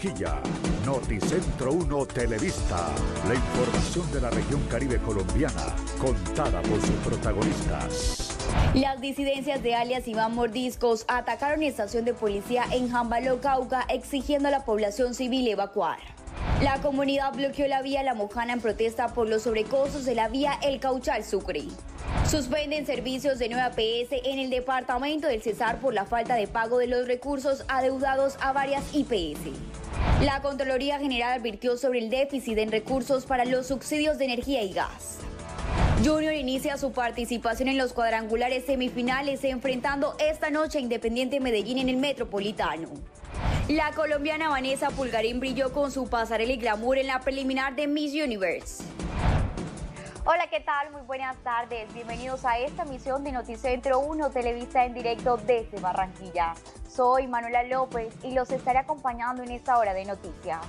Barranquilla. Noticentro 1 Televista. La información de la región Caribe colombiana, contada por sus protagonistas. Las disidencias de alias Iván Mordiscos atacaron estación de policía en Jambaló, Cauca, exigiendo a la población civil evacuar. La comunidad bloqueó la vía La Mojana en protesta por los sobrecostos de la vía El Cauchal-Sucre. Suspenden servicios de 9 APS en el departamento del Cesar por la falta de pago de los recursos adeudados a varias IPS. La Contraloría General advirtió sobre el déficit en recursos para los subsidios de energía y gas. Junior inicia su participación en los cuadrangulares semifinales, enfrentando esta noche a Independiente Medellín en el Metropolitano. La colombiana Vanessa Pulgarín brilló con su pasarela y glamour en la preliminar de Miss Universe. Hola, ¿qué tal? Muy buenas tardes. Bienvenidos a esta emisión de Noticentro 1 Televista en directo desde Barranquilla. Soy Manuela López y los estaré acompañando en esta hora de noticias.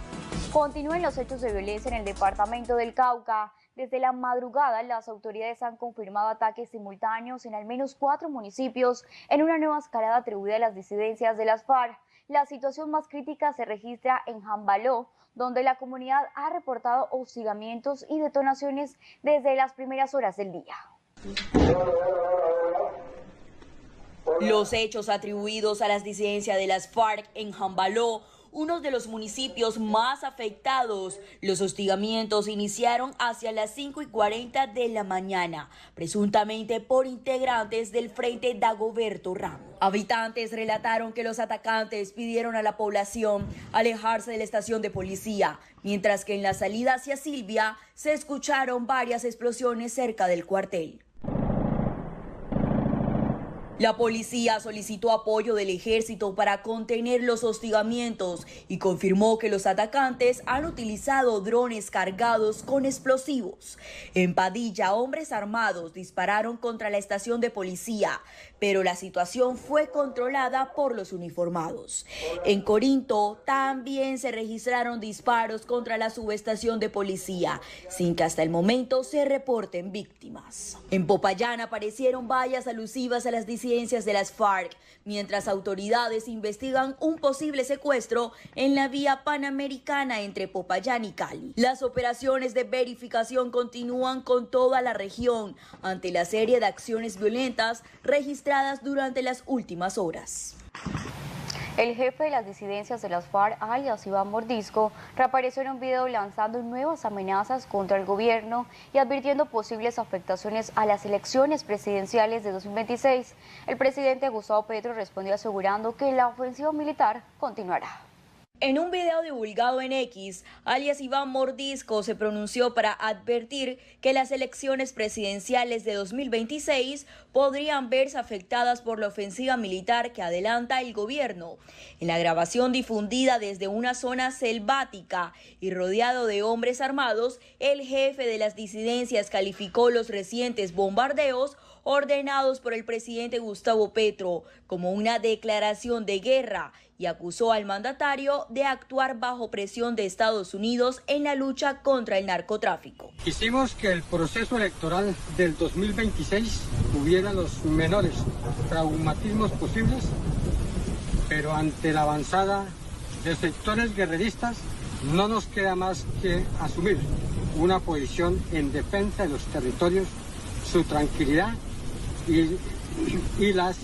Continúen los hechos de violencia en el departamento del Cauca. Desde la madrugada, las autoridades han confirmado ataques simultáneos en al menos 4 municipios en una nueva escalada atribuida a las disidencias de las FARC. La situación más crítica se registra en Jambaló, donde la comunidad ha reportado hostigamientos y detonaciones desde las primeras horas del día. Los hechos atribuidos a las disidencias de las FARC en Jambaló, uno de los municipios más afectados. Los hostigamientos iniciaron hacia las 5:40 de la mañana, presuntamente por integrantes del Frente Dagoberto Ramos. Habitantes relataron que los atacantes pidieron a la población alejarse de la estación de policía, mientras que en la salida hacia Silvia se escucharon varias explosiones cerca del cuartel. La policía solicitó apoyo del ejército para contener los hostigamientos y confirmó que los atacantes han utilizado drones cargados con explosivos. En Padilla, hombres armados dispararon contra la estación de policía, pero la situación fue controlada por los uniformados. En Corinto también se registraron disparos contra la subestación de policía, sin que hasta el momento se reporten víctimas. En Popayán aparecieron vallas alusivas a las disidencias de las FARC, mientras autoridades investigan un posible secuestro en la vía panamericana entre Popayán y Cali. Las operaciones de verificación continúan con toda la región ante la serie de acciones violentas registradas durante las últimas horas. El jefe de las disidencias de las FARC, alias Iván Mordisco, reapareció en un video lanzando nuevas amenazas contra el gobierno y advirtiendo posibles afectaciones a las elecciones presidenciales de 2026. El presidente Gustavo Petro respondió asegurando que la ofensiva militar continuará. En un video divulgado en X, alias Iván Mordisco se pronunció para advertir que las elecciones presidenciales de 2026 podrían verse afectadas por la ofensiva militar que adelanta el gobierno. En la grabación difundida desde una zona selvática y rodeado de hombres armados, el jefe de las disidencias calificó los recientes bombardeos ordenados por el presidente Gustavo Petro como una declaración de guerra y acusó al mandatario de actuar bajo presión de Estados Unidos en la lucha contra el narcotráfico. Quisimos que el proceso electoral del 2026 tuviera los menores traumatismos posibles, pero ante la avanzada de sectores guerreristas no nos queda más que asumir una posición en defensa de los territorios, su tranquilidad y las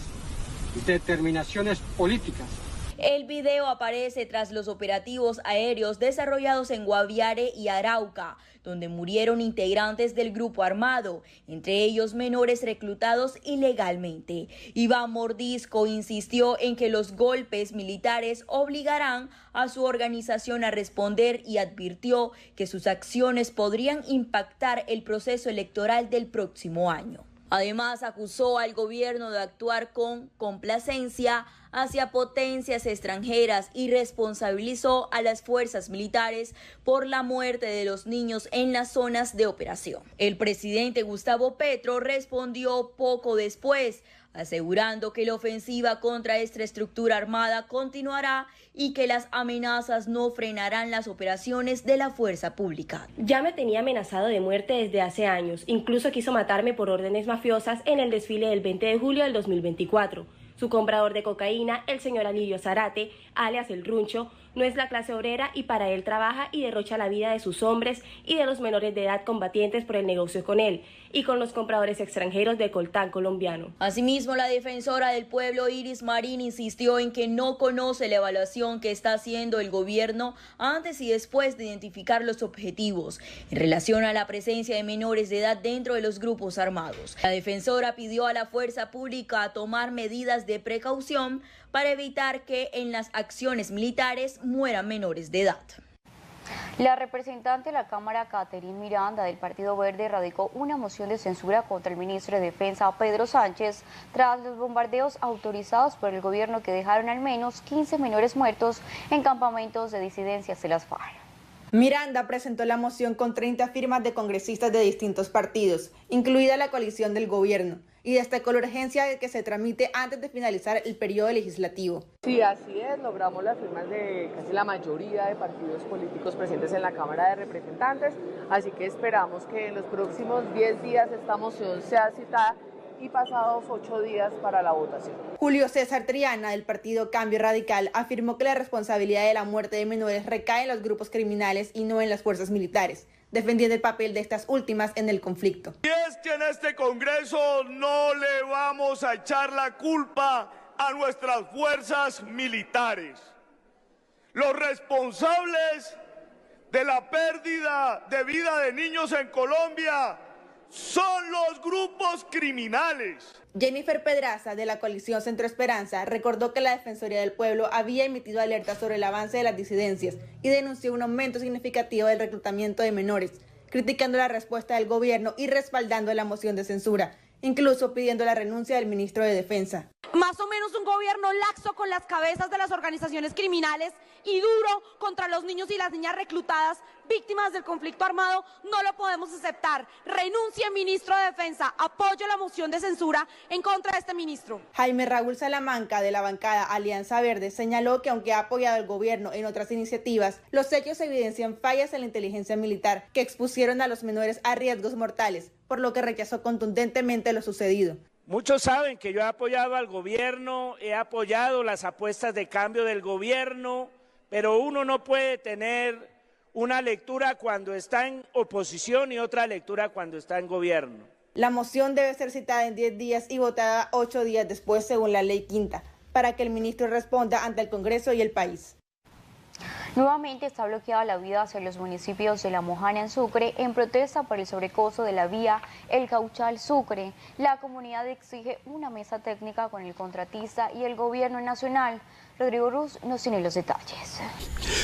determinaciones políticas. El video aparece tras los operativos aéreos desarrollados en Guaviare y Arauca, donde murieron integrantes del grupo armado, entre ellos menores reclutados ilegalmente. Iván Mordisco insistió en que los golpes militares obligarán a su organización a responder y advirtió que sus acciones podrían impactar el proceso electoral del próximo año. Además, acusó al gobierno de actuar con complacencia hacia potencias extranjeras y responsabilizó a las fuerzas militares por la muerte de los niños en las zonas de operación. El presidente Gustavo Petro respondió poco después, asegurando que la ofensiva contra esta estructura armada continuará y que las amenazas no frenarán las operaciones de la fuerza pública. Ya me tenía amenazado de muerte desde hace años, incluso quiso matarme por órdenes mafiosas en el desfile del 20 de julio del 2024. Su comprador de cocaína, el señor Alirio Zarate, alias El Runcho, No es la clase obrera y para él trabaja y derrocha la vida de sus hombres y de los menores de edad combatientes por el negocio con él y con los compradores extranjeros de coltán colombiano. Asimismo, la defensora del pueblo Iris Marín insistió en que no conoce la evaluación que está haciendo el gobierno antes y después de identificar los objetivos en relación a la presencia de menores de edad dentro de los grupos armados. La defensora pidió a la fuerza pública tomar medidas de precaución para evitar que en las acciones militares mueran menores de edad. La representante de la Cámara, Catherine Miranda, del Partido Verde, radicó una moción de censura contra el ministro de Defensa, Pedro Sánchez, tras los bombardeos autorizados por el gobierno que dejaron al menos 15 menores muertos en campamentos de disidencias de las FARC. Miranda presentó la moción con 30 firmas de congresistas de distintos partidos, incluida la coalición del gobierno, y destacó la urgencia de que se tramite antes de finalizar el periodo legislativo. Sí, así es, logramos las firmas de casi la mayoría de partidos políticos presentes en la Cámara de Representantes, así que esperamos que en los próximos 10 días esta moción sea citada y pasados 8 días para la votación. Julio César Triana, del partido Cambio Radical, afirmó que la responsabilidad de la muerte de menores recae en los grupos criminales y no en las fuerzas militares, defendiendo el papel de estas últimas en el conflicto. Y es que en este Congreso no le vamos a echar la culpa a nuestras fuerzas militares. Los responsables de la pérdida de vida de niños en Colombia son los grupos criminales. Jennifer Pedraza, de la coalición Centro Esperanza, recordó que la Defensoría del Pueblo había emitido alertas sobre el avance de las disidencias y denunció un aumento significativo del reclutamiento de menores, criticando la respuesta del gobierno y respaldando la moción de censura, incluso pidiendo la renuncia del ministro de Defensa. Más o menos un gobierno laxo con las cabezas de las organizaciones criminales y duro contra los niños y las niñas reclutadas, víctimas del conflicto armado, no lo podemos aceptar. Renuncie, ministro de Defensa, apoyo la moción de censura en contra de este ministro. Jaime Raúl Salamanca, de la bancada Alianza Verde, señaló que aunque ha apoyado al gobierno en otras iniciativas, los hechos evidencian fallas en la inteligencia militar que expusieron a los menores a riesgos mortales, por lo que rechazó contundentemente lo sucedido. Muchos saben que yo he apoyado al gobierno, he apoyado las apuestas de cambio del gobierno, pero uno no puede tener una lectura cuando está en oposición y otra lectura cuando está en gobierno. La moción debe ser citada en 10 días y votada 8 días después según la ley quinta, para que el ministro responda ante el Congreso y el país. Nuevamente está bloqueada la vía hacia los municipios de La Mojana en Sucre en protesta por el sobrecosto de la vía El Cauchal-Sucre. La comunidad exige una mesa técnica con el contratista y el gobierno nacional. Rodrigo Ruz nos tiene los detalles.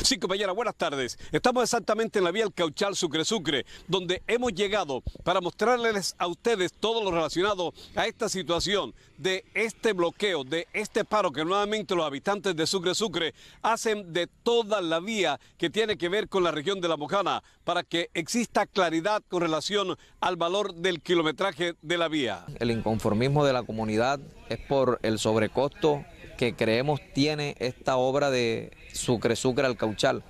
Sí, compañera, buenas tardes. Estamos exactamente en la vía El Cauchal Sucre, donde hemos llegado para mostrarles a ustedes todo lo relacionado a esta situación de este bloqueo, de este paro que nuevamente los habitantes de Sucre hacen de toda la vía que tiene que ver con la región de La Mojana para que exista claridad con relación al valor del kilometraje de la vía. El inconformismo de la comunidad es por el sobrecosto que creemos tiene esta obra de Sucre al Cauchal.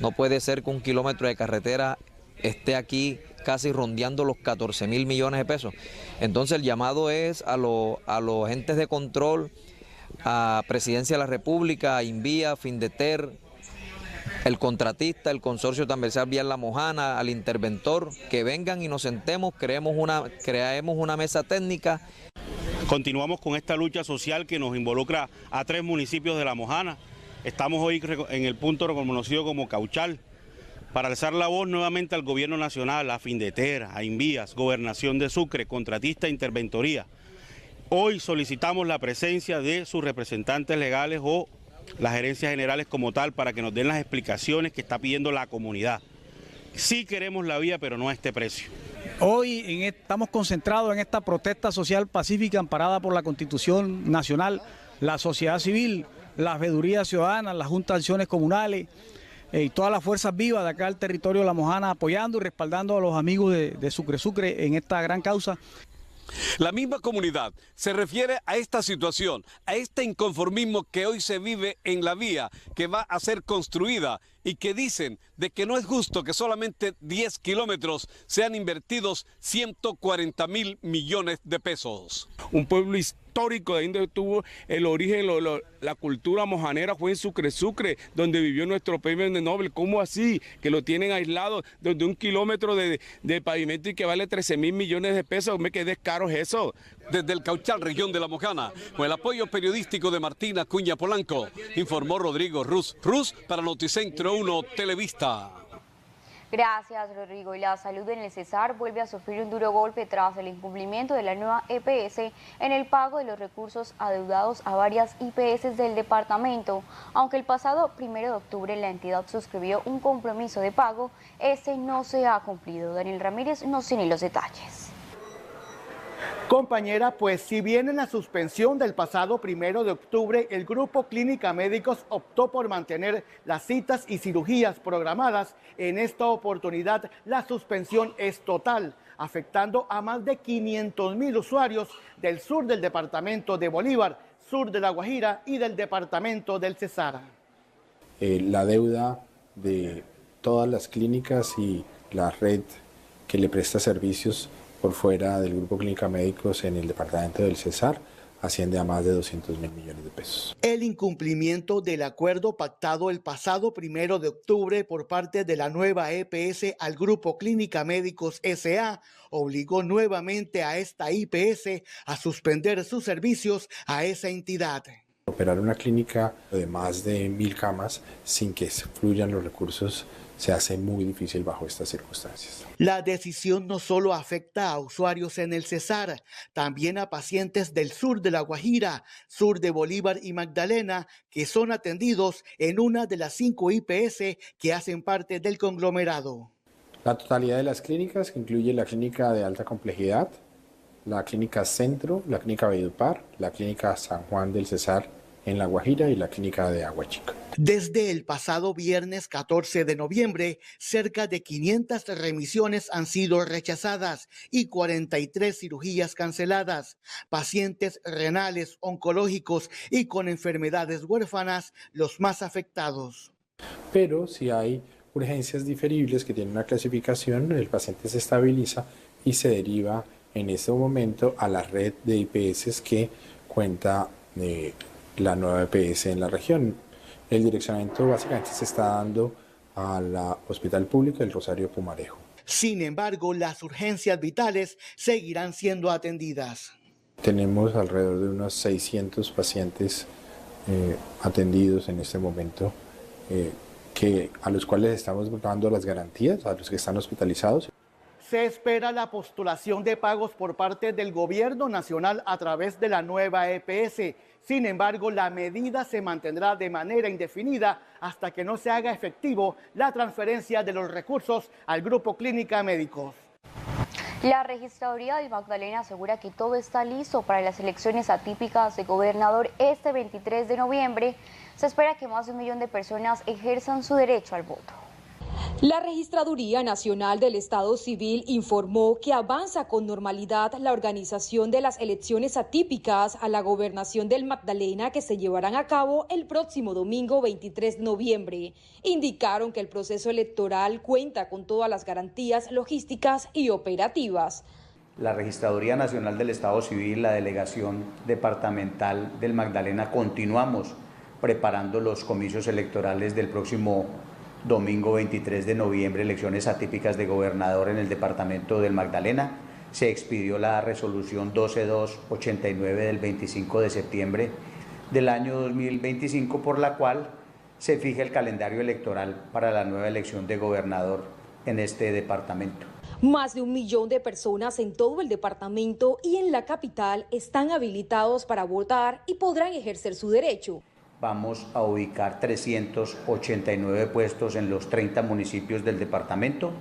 No puede ser que un kilómetro de carretera esté aquí casi rondeando los 14.000 millones de pesos. Entonces el llamado es a los entes de control, a Presidencia de la República, a Invía, Findeter, el contratista, el consorcio transversal Vía La Mojana, al interventor, que vengan y nos sentemos, creemos una mesa técnica. Continuamos con esta lucha social que nos involucra a 3 municipios de La Mojana. Estamos hoy en el punto reconocido como Cauchal para alzar la voz nuevamente al gobierno nacional, a Findeter, a Invías, Gobernación de Sucre, contratista, interventoría. Hoy solicitamos la presencia de sus representantes legales o las gerencias generales como tal para que nos den las explicaciones que está pidiendo la comunidad. Sí queremos la vía, pero no a este precio. Hoy estamos concentrados en esta protesta social pacífica amparada por la Constitución Nacional, la sociedad civil, las veedurías ciudadanas, las juntas de acciones comunales y todas las fuerzas vivas de acá del territorio de La Mojana apoyando y respaldando a los amigos de Sucre en esta gran causa. La misma comunidad se refiere a esta situación, a este inconformismo que hoy se vive en la vía que va a ser construida y que dicen de que no es justo que solamente 10 kilómetros sean invertidos 140.000 millones de pesos. Un pueblo histórico de donde tuvo el origen, la cultura mojanera fue en Sucre, donde vivió nuestro premio Nobel. ¿Cómo así? Que lo tienen aislado donde 1 kilómetro de pavimento y que vale 13.000 millones de pesos. Me quedé caro eso. Desde el Cauchal, región de La Mojana, con el apoyo periodístico de Martina Cuña Polanco, informó Rodrigo Ruz para Noticentro 1 Televista. Gracias, Rodrigo. Y la salud en el Cesar vuelve a sufrir un duro golpe tras el incumplimiento de la nueva EPS en el pago de los recursos adeudados a varias IPS del departamento. Aunque el pasado 1 de octubre la entidad suscribió un compromiso de pago, este no se ha cumplido. Daniel Ramírez nos tiene los detalles. Compañera, pues si bien en la suspensión del pasado 1 de octubre el Grupo Clínica Médicos optó por mantener las citas y cirugías programadas, en esta oportunidad la suspensión es total, afectando a más de 500.000 usuarios del sur del departamento de Bolívar, sur de La Guajira y del departamento del Cesar. La deuda de todas las clínicas y la red que le presta servicios por fuera del Grupo Clínica Médicos en el departamento del Cesar asciende a más de 200.000 millones de pesos. El incumplimiento del acuerdo pactado el pasado 1 de octubre por parte de la nueva EPS al Grupo Clínica Médicos S.A. obligó nuevamente a esta IPS a suspender sus servicios a esa entidad. Operar una clínica de más de 1.000 camas sin que fluyan los recursos se hace muy difícil bajo estas circunstancias. La decisión no solo afecta a usuarios en el Cesar, también a pacientes del sur de La Guajira, sur de Bolívar y Magdalena, que son atendidos en una de las 5 IPS que hacen parte del conglomerado. La totalidad de las clínicas, que incluye la clínica de alta complejidad, la clínica Centro, la clínica Valledupar, la clínica San Juan del Cesar en La Guajira y la clínica de Agua Chica. Desde el pasado viernes 14 de noviembre, cerca de 500 remisiones han sido rechazadas y 43 cirugías canceladas. Pacientes renales, oncológicos y con enfermedades huérfanas, los más afectados. Pero si hay urgencias diferibles que tienen una clasificación, el paciente se estabiliza y se deriva en este momento a la red de IPS que cuenta la nueva EPS en la región. El direccionamiento básicamente se está dando al Hospital Público del Rosario Pumarejo. Sin embargo, las urgencias vitales seguirán siendo atendidas. Tenemos alrededor de unos 600 pacientes atendidos en este momento, a los cuales estamos dando las garantías, a los que están hospitalizados. Se espera la postulación de pagos por parte del gobierno nacional a través de la nueva EPS. Sin embargo, la medida se mantendrá de manera indefinida hasta que no se haga efectivo la transferencia de los recursos al Grupo Clínica Médicos. La Registraduría del Magdalena asegura que todo está listo para las elecciones atípicas de gobernador este 23 de noviembre. Se espera que más de 1 millón de personas ejerzan su derecho al voto. La Registraduría Nacional del Estado Civil informó que avanza con normalidad la organización de las elecciones atípicas a la gobernación del Magdalena que se llevarán a cabo el próximo domingo 23 de noviembre. Indicaron que el proceso electoral cuenta con todas las garantías logísticas y operativas. La Registraduría Nacional del Estado Civil, la Delegación Departamental del Magdalena, continuamos preparando los comicios electorales del próximo domingo 23 de noviembre, elecciones atípicas de gobernador en el departamento del Magdalena. Se expidió la resolución 12289 del 25 de septiembre del año 2025, por la cual se fija el calendario electoral para la nueva elección de gobernador en este departamento. Más de 1 millón de personas en todo el departamento y en la capital están habilitados para votar y podrán ejercer su derecho. Vamos a ubicar 389 puestos en los 30 municipios del departamento,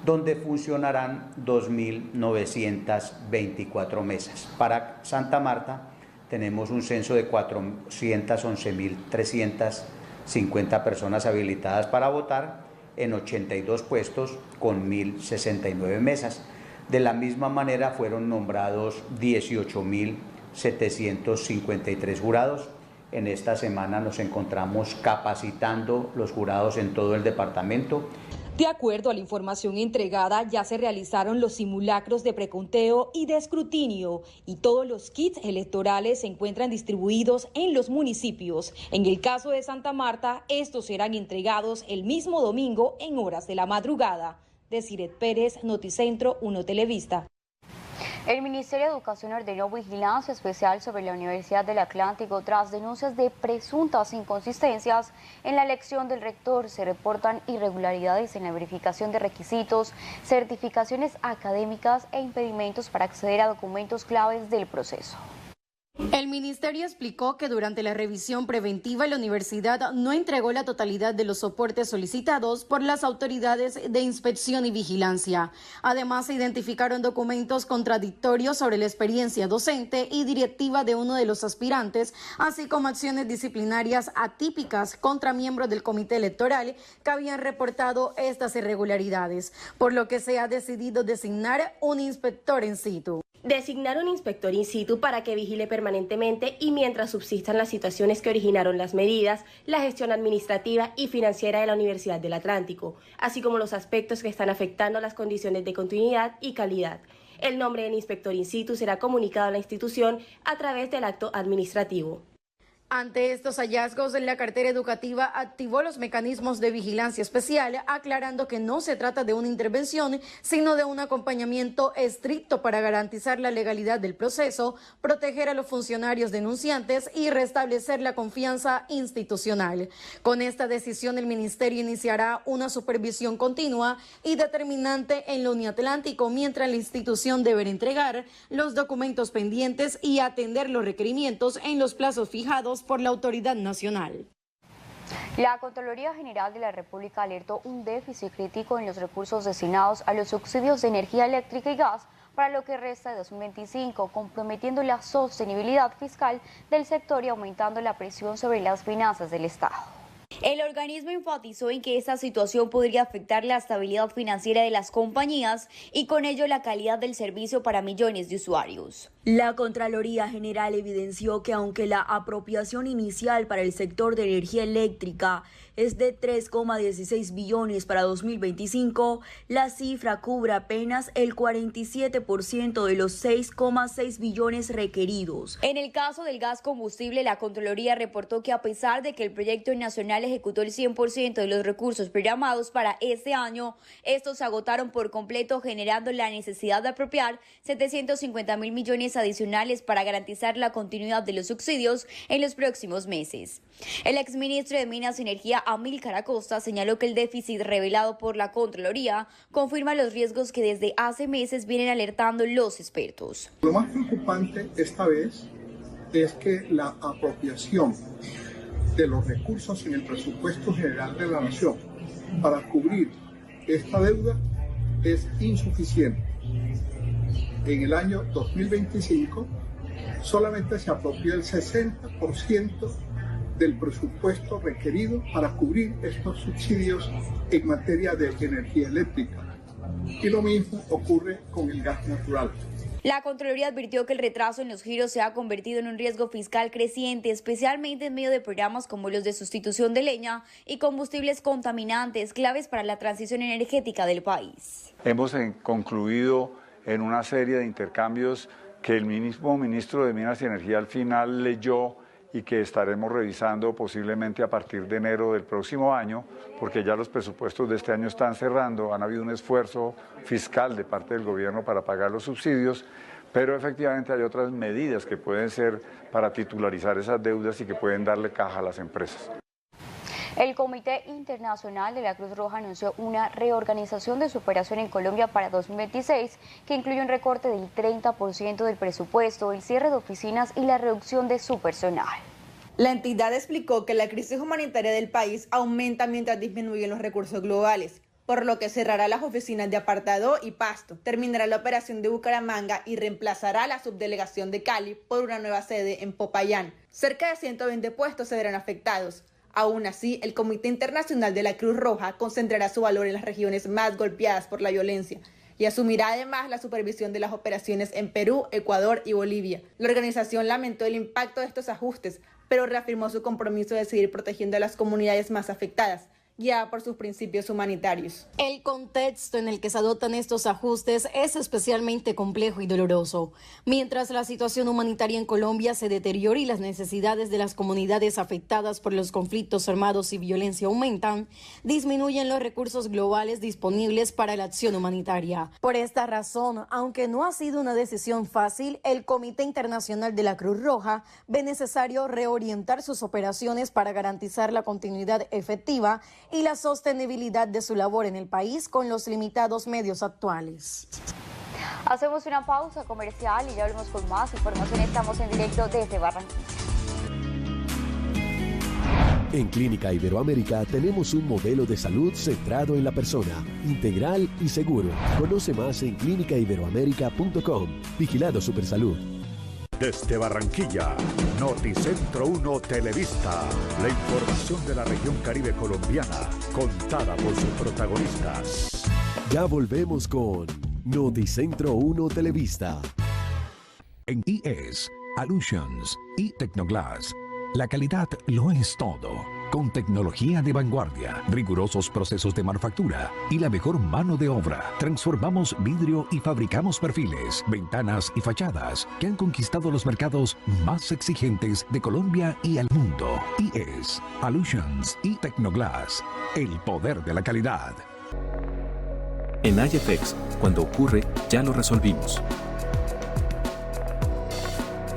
donde funcionarán 2.924 mesas. Para Santa Marta tenemos un censo de 411.350 personas habilitadas para votar en 82 puestos con 1.069 mesas. De la misma manera fueron nombrados 18.753 jurados. En esta semana nos encontramos capacitando los jurados en todo el departamento. De acuerdo a la información entregada, ya se realizaron los simulacros de preconteo y de escrutinio y todos los kits electorales se encuentran distribuidos en los municipios. En el caso de Santa Marta, estos serán entregados el mismo domingo en horas de la madrugada. Desireth Pérez, Noticentro 1 Televista. El Ministerio de Educación ordenó vigilancia especial sobre la Universidad del Atlántico tras denuncias de presuntas inconsistencias en la elección del rector. Se reportan irregularidades en la verificación de requisitos, certificaciones académicas e impedimentos para acceder a documentos claves del proceso. El ministerio explicó que durante la revisión preventiva la universidad no entregó la totalidad de los soportes solicitados por las autoridades de inspección y vigilancia. Además, se identificaron documentos contradictorios sobre la experiencia docente y directiva de uno de los aspirantes, así como acciones disciplinarias atípicas contra miembros del comité electoral que habían reportado estas irregularidades, por lo que se ha decidido designar un inspector in situ. Designar un inspector in situ para que vigile permanentemente y mientras subsistan las situaciones que originaron las medidas, la gestión administrativa y financiera de la Universidad del Atlántico, así como los aspectos que están afectando las condiciones de continuidad y calidad. El nombre del inspector in situ será comunicado a la institución a través del acto administrativo. Ante estos hallazgos, la cartera educativa activó los mecanismos de vigilancia especial, aclarando que no se trata de una intervención, sino de un acompañamiento estricto para garantizar la legalidad del proceso, proteger a los funcionarios denunciantes y restablecer la confianza institucional. Con esta decisión, el ministerio iniciará una supervisión continua y determinante en la Uniatlántico, mientras la institución deberá entregar los documentos pendientes y atender los requerimientos en los plazos fijados por la autoridad nacional. La Contraloría General de la República alertó un déficit crítico en los recursos destinados a los subsidios de energía eléctrica y gas para lo que resta de 2025, comprometiendo la sostenibilidad fiscal del sector y aumentando la presión sobre las finanzas del Estado. El organismo enfatizó en que esta situación podría afectar la estabilidad financiera de las compañías y con ello la calidad del servicio para millones de usuarios. La Contraloría General evidenció que aunque la apropiación inicial para el sector de energía eléctrica es de 3,16 billones para 2025, la cifra cubre apenas el 47% de los 6,6 billones requeridos. En el caso del gas combustible, la Contraloría reportó que a pesar de que el proyecto nacional ejecutó el 100% de los recursos programados para este año, estos se agotaron por completo, generando la necesidad de apropiar 750.000 millones adicionales para garantizar la continuidad de los subsidios en los próximos meses. El exministro de Minas y Energía, Amílcar Acosta, señaló que el déficit revelado por la Contraloría confirma los riesgos que desde hace meses vienen alertando los expertos. Lo más preocupante esta vez es que la apropiación de los recursos en el presupuesto general de la Nación para cubrir esta deuda es insuficiente. En el año 2025 solamente se apropió el 60% del presupuesto requerido para cubrir estos subsidios en materia de energía eléctrica. Y lo mismo ocurre con el gas natural. La Contraloría advirtió que el retraso en los giros se ha convertido en un riesgo fiscal creciente, especialmente en medio de programas como los de sustitución de leña y combustibles contaminantes, claves para la transición energética del país. Hemos concluido en una serie de intercambios que el mismo ministro de Minas y Energía al final leyó y que estaremos revisando posiblemente a partir de enero del próximo año, porque ya los presupuestos de este año están cerrando, han habido un esfuerzo fiscal de parte del gobierno para pagar los subsidios, pero efectivamente hay otras medidas que pueden ser para titularizar esas deudas y que pueden darle caja a las empresas. El Comité Internacional de la Cruz Roja anunció una reorganización de su operación en Colombia para 2026, que incluye un recorte del 30% del presupuesto, el cierre de oficinas y la reducción de su personal. La entidad explicó que la crisis humanitaria del país aumenta mientras disminuyen los recursos globales, por lo que cerrará las oficinas de Apartadó y Pasto, terminará la operación de Bucaramanga y reemplazará la subdelegación de Cali por una nueva sede en Popayán. Cerca de 120 puestos se verán afectados. Aún así, el Comité Internacional de la Cruz Roja concentrará su valor en las regiones más golpeadas por la violencia y asumirá además la supervisión de las operaciones en Perú, Ecuador y Bolivia. La organización lamentó el impacto de estos ajustes, pero reafirmó su compromiso de seguir protegiendo a las comunidades más afectadas guiada por sus principios humanitarios. El contexto en el que se adoptan estos ajustes es especialmente complejo y doloroso. Mientras la situación humanitaria en Colombia se deteriora y las necesidades de las comunidades afectadas por los conflictos armados y violencia aumentan, disminuyen los recursos globales disponibles para la acción humanitaria. Por esta razón, aunque no ha sido una decisión fácil, el Comité Internacional de la Cruz Roja ve necesario reorientar sus operaciones para garantizar la continuidad efectiva y la sostenibilidad de su labor en el país con los limitados medios actuales. Hacemos una pausa comercial y ya volvemos con más información. Estamos en directo desde Barranquilla. En Clínica Iberoamérica tenemos un modelo de salud centrado en la persona, integral y seguro. Conoce más en clínicaiberoamerica.com. Vigilado Supersalud. Desde Barranquilla, Noticentro 1 Televista. La información de la región Caribe colombiana, contada por sus protagonistas. Ya volvemos con Noticentro 1 Televista. En IES, Allusions y Tecnoglass, la calidad lo es todo. Con tecnología de vanguardia, rigurosos procesos de manufactura y la mejor mano de obra, transformamos vidrio y fabricamos perfiles, ventanas y fachadas que han conquistado los mercados más exigentes de Colombia y al mundo. IES, Allusions y Tecnoglass, el poder de la calidad. En IFX, cuando ocurre, ya lo resolvimos.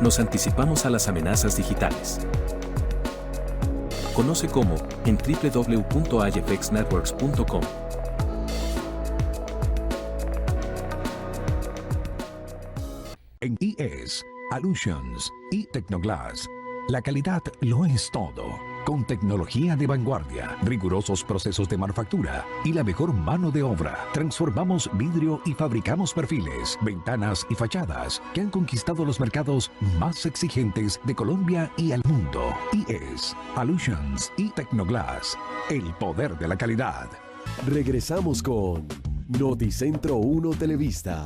Nos anticipamos a las amenazas digitales. Conoce cómo en www.ifxnetworks.com. En IES, Allusions y Tecnoglass, la calidad lo es todo. Con tecnología de vanguardia, rigurosos procesos de manufactura y la mejor mano de obra, transformamos vidrio y fabricamos perfiles, ventanas y fachadas que han conquistado los mercados más exigentes de Colombia y al mundo. IES, Allusions y Tecnoglass, el poder de la calidad. Regresamos con Noticentro 1 Televista.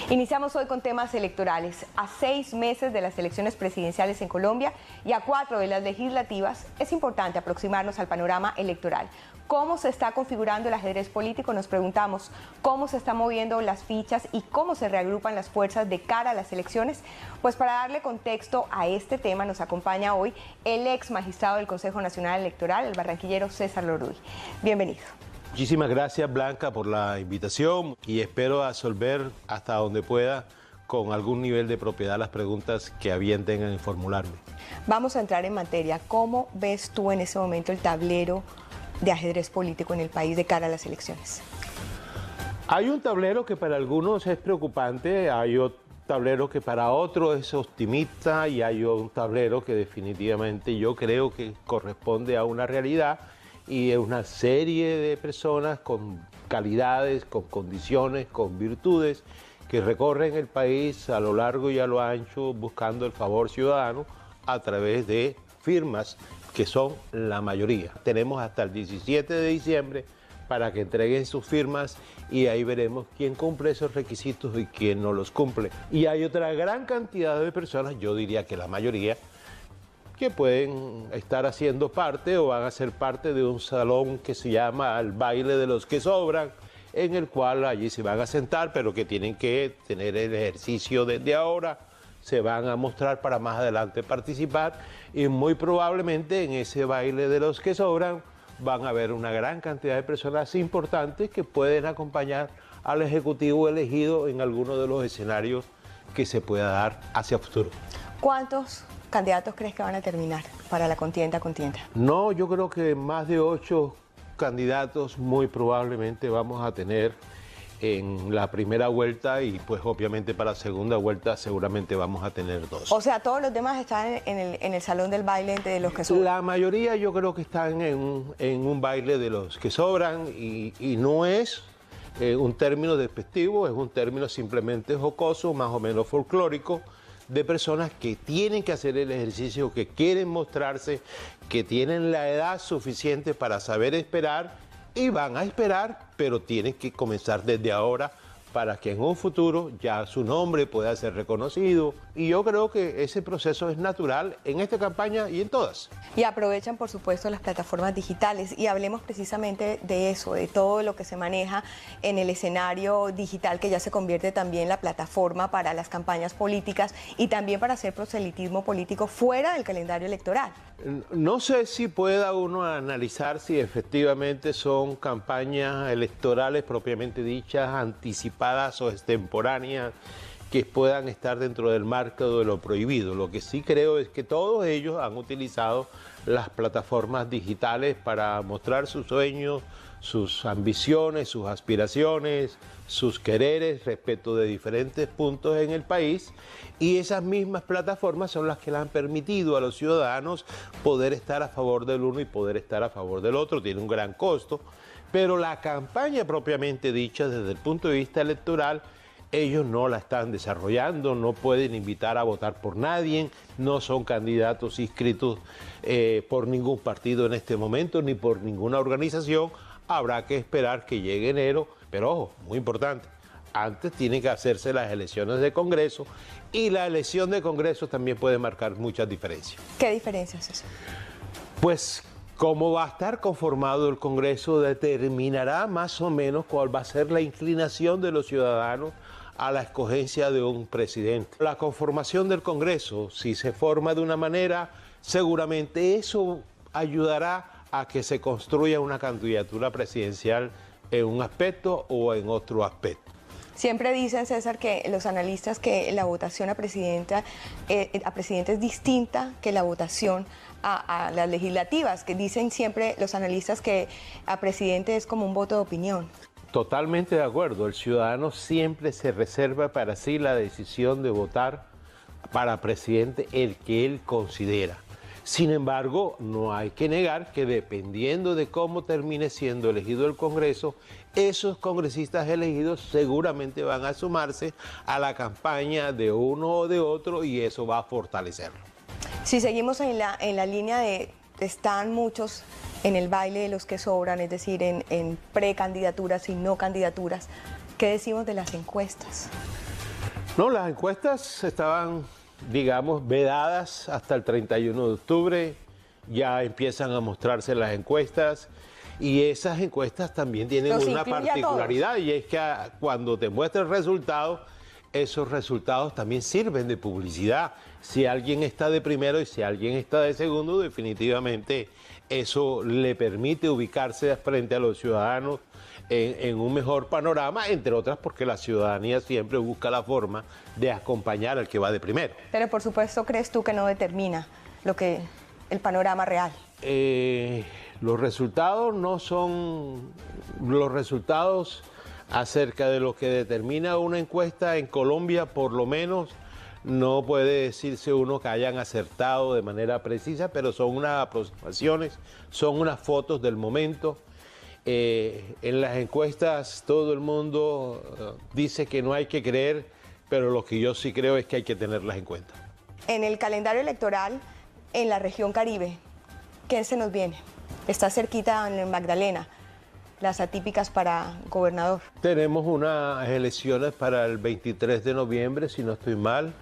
Iniciamos hoy con temas electorales. A 6 meses de las elecciones presidenciales en Colombia y a 4 de las legislativas, es importante aproximarnos al panorama electoral. ¿Cómo se está configurando el ajedrez político? Nos preguntamos cómo se están moviendo las fichas y cómo se reagrupan las fuerzas de cara a las elecciones. Pues para darle contexto a este tema nos acompaña hoy el ex magistrado del Consejo Nacional Electoral, el barranquillero César Lorduy. Bienvenido. Muchísimas gracias, Blanca, por la invitación y espero absolver hasta donde pueda con algún nivel de propiedad las preguntas que a bien tengan en formularme. Vamos a entrar en materia. ¿Cómo ves tú en ese momento el tablero de ajedrez político en el país de cara a las elecciones? Hay un tablero que para algunos es preocupante, hay otro tablero que para otros es optimista y hay un tablero que definitivamente yo creo que corresponde a una realidad. Y es una serie de personas con calidades, con condiciones, con virtudes que recorren el país a lo largo y a lo ancho buscando el favor ciudadano a través de firmas que son la mayoría. Tenemos hasta el 17 de diciembre para que entreguen sus firmas y ahí veremos quién cumple esos requisitos y quién no los cumple. Y hay otra gran cantidad de personas, yo diría que la mayoría, que pueden estar haciendo parte o van a ser parte de un salón que se llama el baile de los que sobran, en el cual allí se van a sentar, pero que tienen que tener el ejercicio desde ahora, se van a mostrar para más adelante participar y muy probablemente en ese baile de los que sobran van a haber una gran cantidad de personas importantes que pueden acompañar al Ejecutivo elegido en alguno de los escenarios que se pueda dar hacia futuro. ¿Cuántos candidatos crees que van a terminar para la contienda? No, yo creo que más de 8 candidatos muy probablemente vamos a tener en la primera vuelta y pues obviamente para la segunda vuelta seguramente vamos a tener 2. O sea, todos los demás están en el salón del baile de los que sobran. La mayoría yo creo que están en un baile de los que sobran y no es un término despectivo, es un término simplemente jocoso, más o menos folclórico, de personas que tienen que hacer el ejercicio, que quieren mostrarse, que tienen la edad suficiente para saber esperar y van a esperar, pero tienen que comenzar desde ahora para que en un futuro ya su nombre pueda ser reconocido. Y yo creo que ese proceso es natural en esta campaña y en todas. Y aprovechan, por supuesto, las plataformas digitales. Y hablemos precisamente de eso, de todo lo que se maneja en el escenario digital, que ya se convierte también en la plataforma para las campañas políticas y también para hacer proselitismo político fuera del calendario electoral. No sé si pueda uno analizar si efectivamente son campañas electorales propiamente dichas, anticipadas o extemporáneas, que puedan estar dentro del marco de lo prohibido. Lo que sí creo es que todos ellos han utilizado las plataformas digitales para mostrar sus sueños, sus ambiciones, sus aspiraciones, sus quereres respecto de diferentes puntos en el país, y esas mismas plataformas son las que le han permitido a los ciudadanos poder estar a favor del uno y poder estar a favor del otro. Tiene un gran costo, pero la campaña propiamente dicha desde el punto de vista electoral, ellos no la están desarrollando, no pueden invitar a votar por nadie, no son candidatos inscritos por ningún partido en este momento, ni por ninguna organización. Habrá que esperar que llegue enero, pero ojo, muy importante, antes tienen que hacerse las elecciones de Congreso, y la elección de Congreso también puede marcar muchas diferencias. ¿Qué diferencias es eso? Pues cómo va a estar conformado el Congreso determinará más o menos cuál va a ser la inclinación de los ciudadanos a la escogencia de un presidente. La conformación del Congreso, si se forma de una manera, seguramente eso ayudará a que se construya una candidatura presidencial en un aspecto o en otro aspecto. Siempre dicen, César, que los analistas que la votación a presidente es distinta que la votación a las legislativas, que dicen siempre los analistas que a presidente es como un voto de opinión. Totalmente de acuerdo, el ciudadano siempre se reserva para sí la decisión de votar para presidente el que él considera. Sin embargo, no hay que negar que dependiendo de cómo termine siendo elegido el Congreso, esos congresistas elegidos seguramente van a sumarse a la campaña de uno o de otro, y eso va a fortalecerlo. Si seguimos en la línea de están muchos en el baile de los que sobran, es decir, en precandidaturas y no candidaturas, ¿qué decimos de las encuestas? No, las encuestas estaban, digamos, vedadas hasta el 31 de octubre, ya empiezan a mostrarse las encuestas, y esas encuestas también tienen una particularidad, y es que cuando te muestra el resultado, esos resultados también sirven de publicidad. Si alguien está de primero y si alguien está de segundo, definitivamente eso le permite ubicarse frente a los ciudadanos en un mejor panorama, entre otras porque la ciudadanía siempre busca la forma de acompañar al que va de primero. Pero por supuesto, ¿crees tú que no determina el panorama real? Los resultados no son los resultados acerca de lo que determina una encuesta en Colombia, por lo menos. No puede decirse uno que hayan acertado de manera precisa, pero son unas aproximaciones, son unas fotos del momento. En las encuestas todo el mundo dice que no hay que creer, pero lo que yo sí creo es que hay que tenerlas en cuenta. En el calendario electoral, en la región Caribe, ¿qué se nos viene? Está cerquita en Magdalena, las atípicas para gobernador. Tenemos unas elecciones para el 23 de noviembre, si no estoy mal,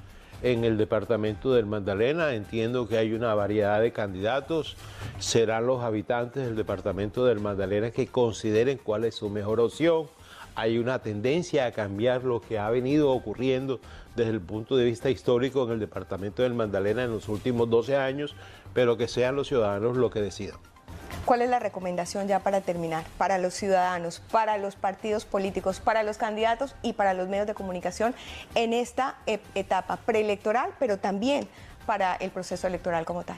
en el departamento del Magdalena. Entiendo que hay una variedad de candidatos. Serán los habitantes del departamento del Magdalena que consideren cuál es su mejor opción. Hay una tendencia a cambiar lo que ha venido ocurriendo desde el punto de vista histórico en el departamento del Magdalena en los últimos 12 años, pero que sean los ciudadanos los que decidan. ¿Cuál es la recomendación ya para terminar para los ciudadanos, para los partidos políticos, para los candidatos y para los medios de comunicación en esta etapa preelectoral, pero también para el proceso electoral como tal?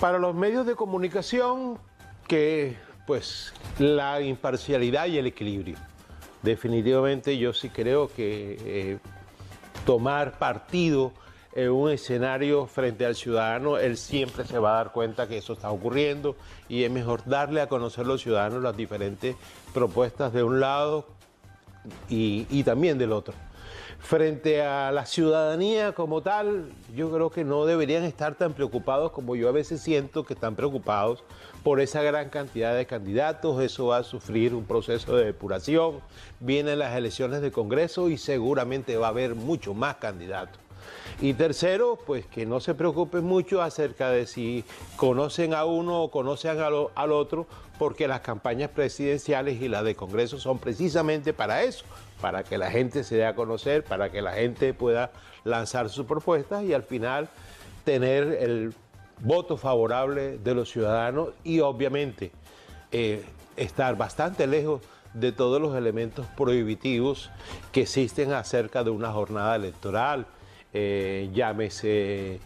Para los medios de comunicación, que pues la imparcialidad y el equilibrio. Definitivamente yo sí creo que tomar partido en un escenario frente al ciudadano, él siempre se va a dar cuenta que eso está ocurriendo, y es mejor darle a conocer a los ciudadanos las diferentes propuestas de un lado y también del otro. Frente a la ciudadanía como tal, yo creo que no deberían estar tan preocupados como yo a veces siento que están preocupados por esa gran cantidad de candidatos. Eso va a sufrir un proceso de depuración, vienen las elecciones de Congreso y seguramente va a haber mucho más candidatos. Y tercero, pues que no se preocupen mucho acerca de si conocen a uno o conocen al otro, porque las campañas presidenciales y las de Congreso son precisamente para eso, para que la gente se dé a conocer, para que la gente pueda lanzar sus propuestas y al final tener el voto favorable de los ciudadanos y obviamente estar bastante lejos de todos los elementos prohibitivos que existen acerca de una jornada electoral, llámese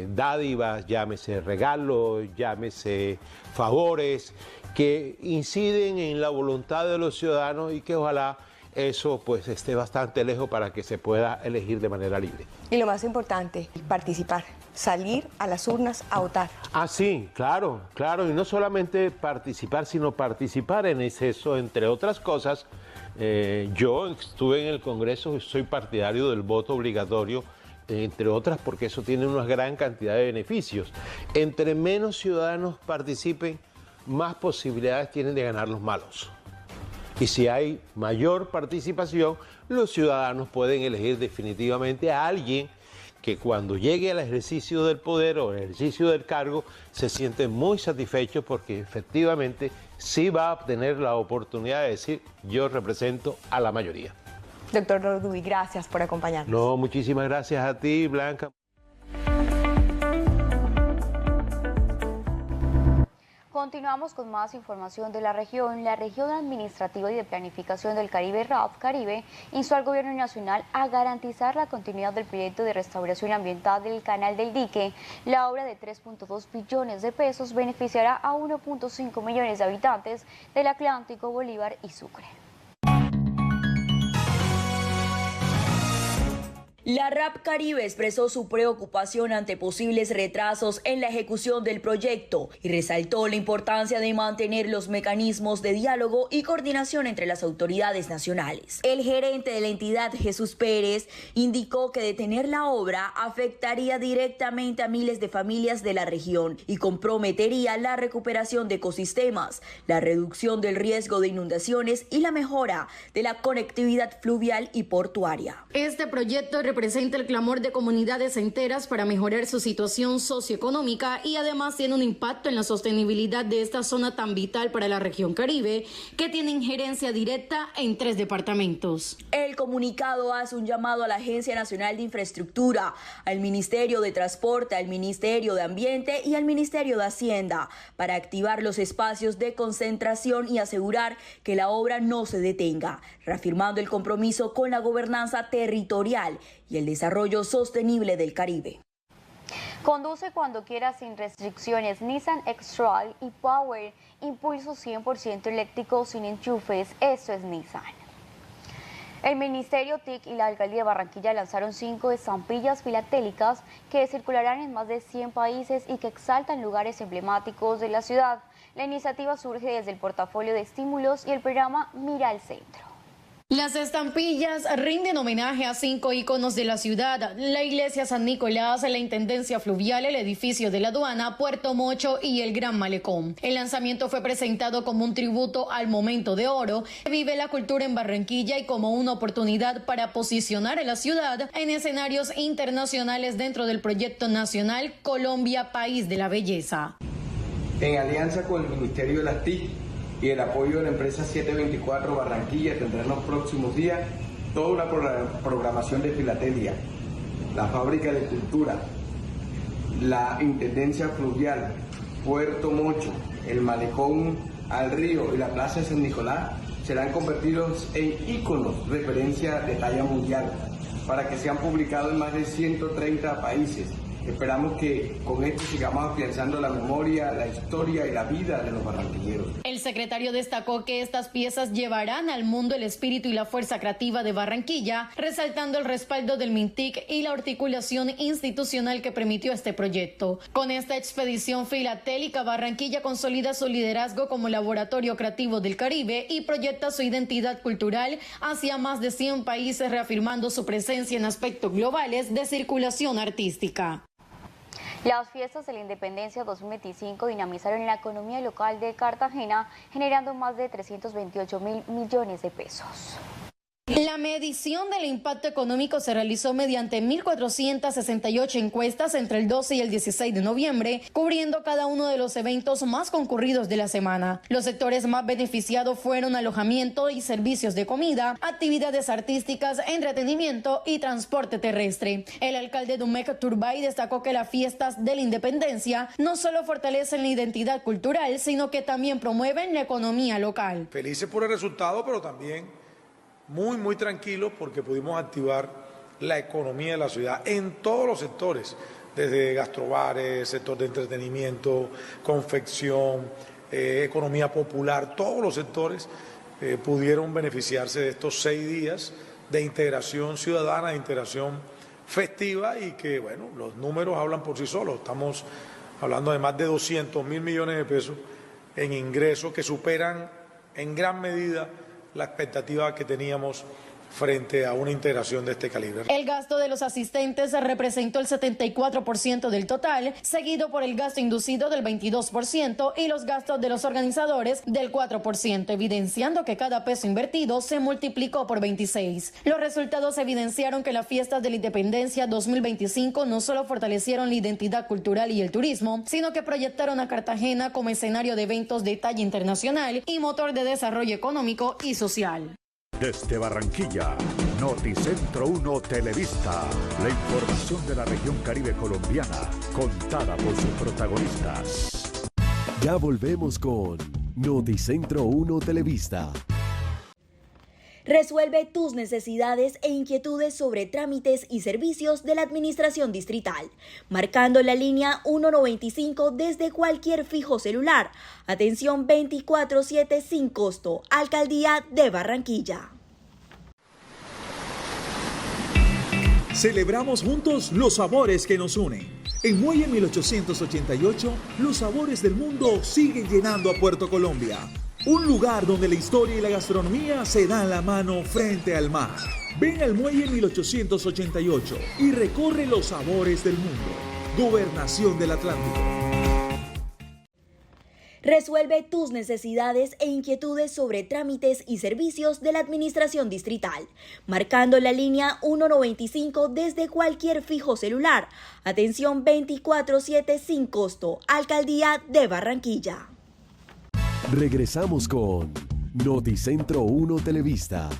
dádivas, llámese regalos, llámese favores, que inciden en la voluntad de los ciudadanos y que ojalá eso pues esté bastante lejos para que se pueda elegir de manera libre. Y lo más importante, participar, salir a las urnas a votar. Ah, sí, claro, claro, y no solamente participar, sino participar en exceso, entre otras cosas. Yo estuve en el Congreso, soy partidario del voto obligatorio, entre otras porque eso tiene una gran cantidad de beneficios. Entre menos ciudadanos participen, más posibilidades tienen de ganar los malos. Y si hay mayor participación, los ciudadanos pueden elegir definitivamente a alguien que cuando llegue al ejercicio del poder o al ejercicio del cargo se sienten muy satisfechos porque efectivamente sí va a obtener la oportunidad de decir yo represento a la mayoría. Doctor Roduy, gracias por acompañarnos. No, muchísimas gracias a ti, Blanca. Continuamos con más información de la región. La Región Administrativa y de Planificación del Caribe, RAP Caribe, instó al Gobierno Nacional a garantizar la continuidad del proyecto de restauración ambiental del Canal del Dique. La obra de 3.2 billones de pesos beneficiará a 1.5 millones de habitantes del Atlántico, Bolívar y Sucre. La RAP Caribe expresó su preocupación ante posibles retrasos en la ejecución del proyecto y resaltó la importancia de mantener los mecanismos de diálogo y coordinación entre las autoridades nacionales. El gerente de la entidad, Jesús Pérez, indicó que detener la obra afectaría directamente a miles de familias de la región y comprometería la recuperación de ecosistemas, la reducción del riesgo de inundaciones y la mejora de la conectividad fluvial y portuaria. Este proyecto representa el clamor de comunidades enteras para mejorar su situación socioeconómica y además tiene un impacto en la sostenibilidad de esta zona tan vital para la región Caribe, que tiene injerencia directa en 3 departamentos. El comunicado hace un llamado a la Agencia Nacional de Infraestructura, al Ministerio de Transporte, al Ministerio de Ambiente y al Ministerio de Hacienda para activar los espacios de concentración y asegurar que la obra no se detenga, reafirmando el compromiso con la gobernanza territorial y el desarrollo sostenible del Caribe. Conduce cuando quieras sin restricciones. Nissan X-Trail y Power, impulso 100% eléctrico sin enchufes. Esto es Nissan. El Ministerio TIC y la Alcaldía de Barranquilla lanzaron 5 estampillas filatélicas que circularán en más de 100 países y que exaltan lugares emblemáticos de la ciudad. La iniciativa surge desde el portafolio de estímulos y el programa Mira al Centro. Las estampillas rinden homenaje a 5 íconos de la ciudad: la iglesia San Nicolás, la Intendencia Fluvial, el edificio de la aduana, Puerto Mocho y el Gran Malecón. El lanzamiento fue presentado como un tributo al momento de oro que vive la cultura en Barranquilla y como una oportunidad para posicionar a la ciudad en escenarios internacionales dentro del proyecto nacional Colombia, País de la Belleza. En alianza con el Ministerio de las TIC y el apoyo de la empresa 724 Barranquilla, tendrá en los próximos días toda una programación de filatelia, la fábrica de cultura, la Intendencia Fluvial, Puerto Mocho, el Malecón al Río y la Plaza de San Nicolás serán convertidos en íconos, referencia de talla mundial, para que sean publicados en más de 130 países Esperamos que con esto sigamos afianzando la memoria, la historia y la vida de los barranquilleros. El secretario destacó que estas piezas llevarán al mundo el espíritu y la fuerza creativa de Barranquilla, resaltando el respaldo del MINTIC y la articulación institucional que permitió este proyecto. Con esta expedición filatélica, Barranquilla consolida su liderazgo como laboratorio creativo del Caribe y proyecta su identidad cultural hacia más de 100 países, reafirmando su presencia en aspectos globales de circulación artística. Las fiestas de la Independencia 2025 dinamizaron la economía local de Cartagena, generando más de 328.000 millones de pesos. La medición del impacto económico se realizó mediante 1.468 encuestas entre el 12 y el 16 de noviembre, cubriendo cada uno de los eventos más concurridos de la semana. Los sectores más beneficiados fueron alojamiento y servicios de comida, actividades artísticas, entretenimiento y transporte terrestre. El alcalde Dumec Turbay destacó que las fiestas de la Independencia no solo fortalecen la identidad cultural, sino que también promueven la economía local. Felices por el resultado, pero también muy tranquilos porque pudimos activar la economía de la ciudad en todos los sectores, desde gastrobares, sector de entretenimiento, confección, economía popular, todos los sectores pudieron beneficiarse de estos 6 días de integración ciudadana, de integración festiva y que, bueno, los números hablan por sí solos. Estamos hablando de más de 200.000 millones de pesos en ingresos que superan en gran medida la expectativa que teníamos frente a una integración de este calibre. El gasto de los asistentes representó el 74% del total, seguido por el gasto inducido del 22% y los gastos de los organizadores del 4%, evidenciando que cada peso invertido se multiplicó por 26. Los resultados evidenciaron que las fiestas de la Independencia 2025 no solo fortalecieron la identidad cultural y el turismo, sino que proyectaron a Cartagena como escenario de eventos de talla internacional y motor de desarrollo económico y social. Desde Barranquilla, Noticentro 1 Televista, la información de la región Caribe colombiana, contada por sus protagonistas. Ya volvemos con Noticentro 1 Televista. Resuelve tus necesidades e inquietudes sobre trámites y servicios de la Administración Distrital, marcando la línea 195 desde cualquier fijo celular. Atención 24/7 sin costo. Alcaldía de Barranquilla. Celebramos juntos los sabores que nos unen. En Muelle 1888, los sabores del mundo siguen llenando a Puerto Colombia. Un lugar donde la historia y la gastronomía se dan la mano frente al mar. Ven al Muelle 1888 y recorre los sabores del mundo. Gobernación del Atlántico. Resuelve tus necesidades e inquietudes sobre trámites y servicios de la Administración Distrital, marcando la línea 195 desde cualquier fijo celular. Atención 24/7 sin costo. Alcaldía de Barranquilla. Regresamos con Noticentro 1 Televista.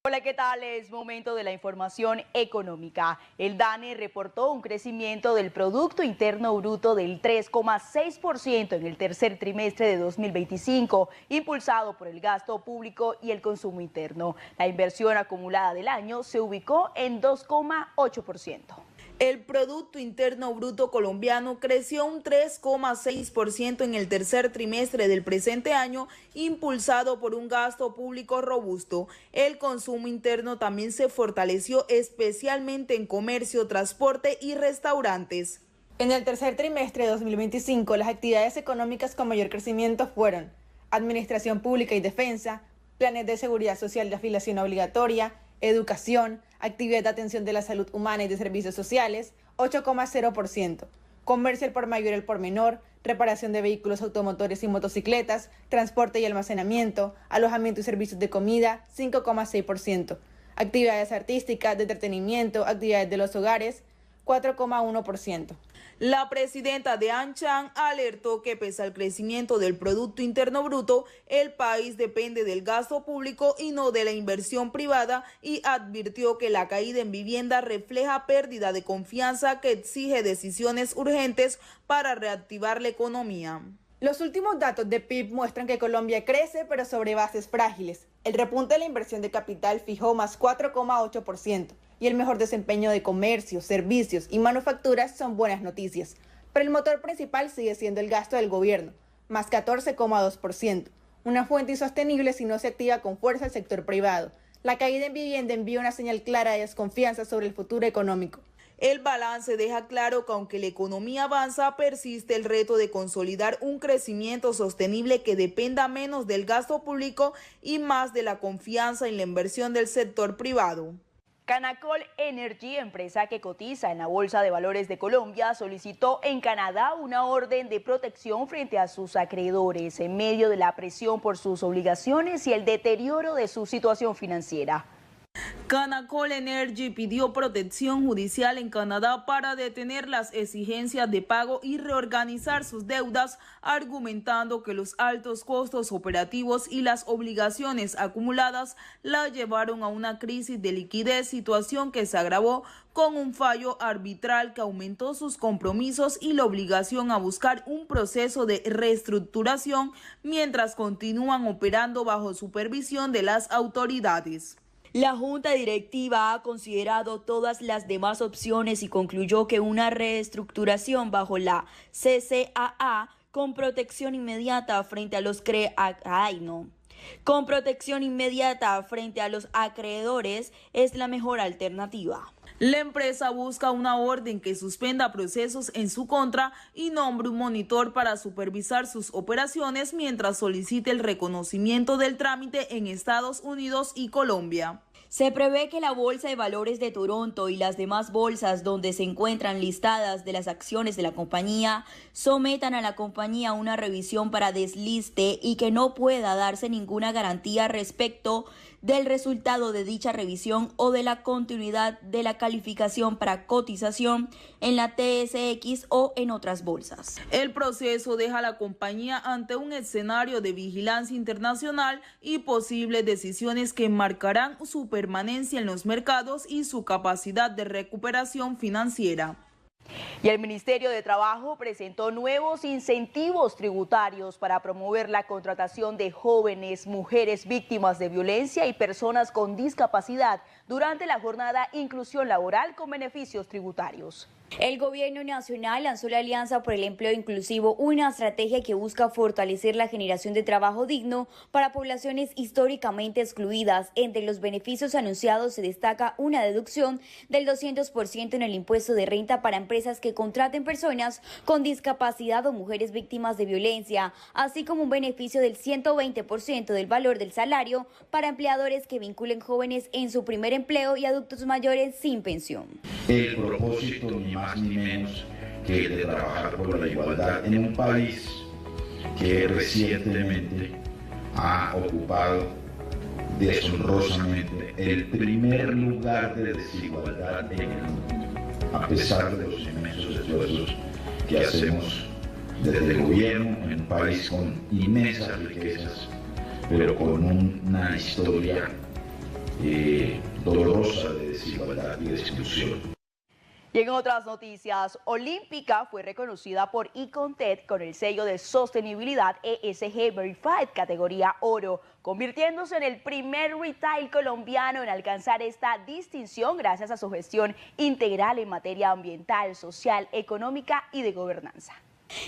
Hola, ¿qué tal? Es momento de la información económica. El DANE reportó un crecimiento del Producto Interno Bruto del 3,6% en el tercer trimestre de 2025, impulsado por el gasto público y el consumo interno. La inversión acumulada del año se ubicó en 2,8%. El Producto Interno Bruto colombiano creció un 3,6% en el tercer trimestre del presente año, impulsado por un gasto público robusto. El consumo interno también se fortaleció, especialmente en comercio, transporte y restaurantes. En el tercer trimestre de 2025, las actividades económicas con mayor crecimiento fueron Administración Pública y Defensa, planes de seguridad social de afiliación obligatoria, educación, actividad de atención de la salud humana y de servicios sociales, 8,0%, comercio al por mayor y al por menor, reparación de vehículos automotores y motocicletas, transporte y almacenamiento, alojamiento y servicios de comida, 5,6%, actividades artísticas, de entretenimiento, actividades de los hogares, 4,1%. La presidenta de ANCHAN alertó que pese al crecimiento del Producto Interno Bruto, el país depende del gasto público y no de la inversión privada, y advirtió que la caída en vivienda refleja pérdida de confianza que exige decisiones urgentes para reactivar la economía. Los últimos datos de PIB muestran que Colombia crece, pero sobre bases frágiles. El repunte de la inversión de capital fijó más 4,8% y el mejor desempeño de comercio, servicios y manufacturas son buenas noticias. Pero el motor principal sigue siendo el gasto del gobierno, más 14,2%, una fuente insostenible si no se activa con fuerza el sector privado. La caída en vivienda envía una señal clara de desconfianza sobre el futuro económico. El balance deja claro que aunque la economía avanza, persiste el reto de consolidar un crecimiento sostenible que dependa menos del gasto público y más de la confianza en la inversión del sector privado. Canacol Energy, empresa que cotiza en la Bolsa de Valores de Colombia, solicitó en Canadá una orden de protección frente a sus acreedores en medio de la presión por sus obligaciones y el deterioro de su situación financiera. Canacol Energy pidió protección judicial en Canadá para detener las exigencias de pago y reorganizar sus deudas, argumentando que los altos costos operativos y las obligaciones acumuladas la llevaron a una crisis de liquidez, situación que se agravó con un fallo arbitral que aumentó sus compromisos y la obligación a buscar un proceso de reestructuración mientras continúan operando bajo supervisión de las autoridades. La Junta Directiva ha considerado todas las demás opciones y concluyó que una reestructuración bajo la CCAA con protección inmediata frente a los acreedores es la mejor alternativa. La empresa busca una orden que suspenda procesos en su contra y nombre un monitor para supervisar sus operaciones mientras solicite el reconocimiento del trámite en Estados Unidos y Colombia. Se prevé que la Bolsa de Valores de Toronto y las demás bolsas donde se encuentran listadas de las acciones de la compañía sometan a la compañía una revisión para desliste y que no pueda darse ninguna garantía respecto del resultado de dicha revisión o de la continuidad de la calificación para cotización en la TSX o en otras bolsas. El proceso deja a la compañía ante un escenario de vigilancia internacional y posibles decisiones que marcarán su permanencia en los mercados y su capacidad de recuperación financiera. Y el Ministerio de Trabajo presentó nuevos incentivos tributarios para promover la contratación de jóvenes, mujeres víctimas de violencia y personas con discapacidad durante la jornada Inclusión Laboral con beneficios tributarios. El Gobierno Nacional lanzó la Alianza por el Empleo Inclusivo, una estrategia que busca fortalecer la generación de trabajo digno para poblaciones históricamente excluidas. Entre los beneficios anunciados se destaca una deducción del 200% en el impuesto de renta para empresas que contraten personas con discapacidad o mujeres víctimas de violencia, así como un beneficio del 120% del valor del salario para empleadores que vinculen jóvenes en su primer empleo y adultos mayores sin pensión. El propósito ni más ni menos que el de trabajar por la igualdad en un país que recientemente ha ocupado deshonrosamente el primer lugar de desigualdad en el mundo, a pesar de los inmensos esfuerzos que hacemos desde el gobierno en un país con inmensas riquezas, pero con una historia dolorosa de desigualdad y de exclusión. Y en otras noticias, Olímpica fue reconocida por Icontet con el sello de sostenibilidad ESG Verified categoría oro, convirtiéndose en el primer retail colombiano en alcanzar esta distinción gracias a su gestión integral en materia ambiental, social, económica y de gobernanza.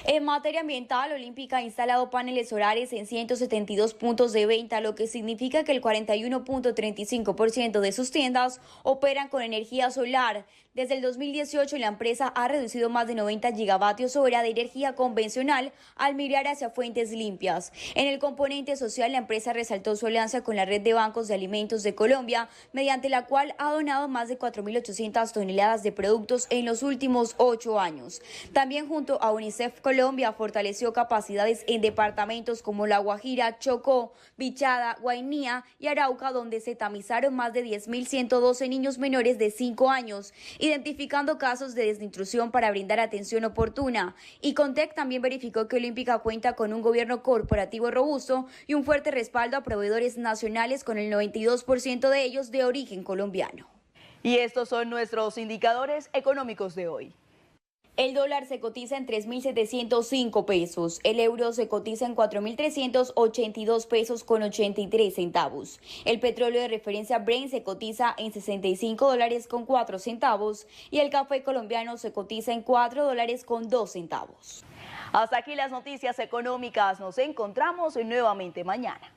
En materia ambiental, Olímpica ha instalado paneles solares en 172 puntos de venta, lo que significa que el 41.35% de sus tiendas operan con energía solar. Desde el 2018, la empresa ha reducido más de 90 gigavatios hora de energía convencional al mirar hacia fuentes limpias. En el componente social, la empresa resaltó su alianza con la Red de Bancos de Alimentos de Colombia, mediante la cual ha donado más de 4.800 toneladas de productos en los últimos 8 años. También junto a UNICEF Colombia fortaleció capacidades en departamentos como La Guajira, Chocó, Bichada, Guainía y Arauca, donde se tamizaron más de 10.112 niños menores de 5 años, identificando casos de desnutrición para brindar atención oportuna. Icontec también verificó que Olímpica cuenta con un gobierno corporativo robusto y un fuerte respaldo a proveedores nacionales, con el 92% de ellos de origen colombiano. Y estos son nuestros indicadores económicos de hoy. El dólar se cotiza en 3.705 pesos, el euro se cotiza en 4.382 pesos con 83 centavos. El petróleo de referencia Brent se cotiza en $65 con 4 centavos y el café colombiano se cotiza en $4 con 2 centavos. Hasta aquí las noticias económicas, nos encontramos nuevamente mañana.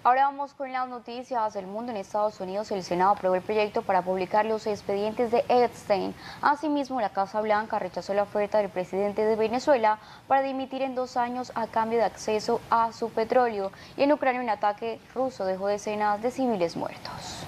Ahora vamos con las noticias del mundo. En Estados Unidos, el Senado aprobó el proyecto para publicar los expedientes de Epstein. Asimismo, la Casa Blanca rechazó la oferta del presidente de Venezuela para dimitir en 2 años a cambio de acceso a su petróleo. Y en Ucrania, un ataque ruso dejó decenas de civiles muertos.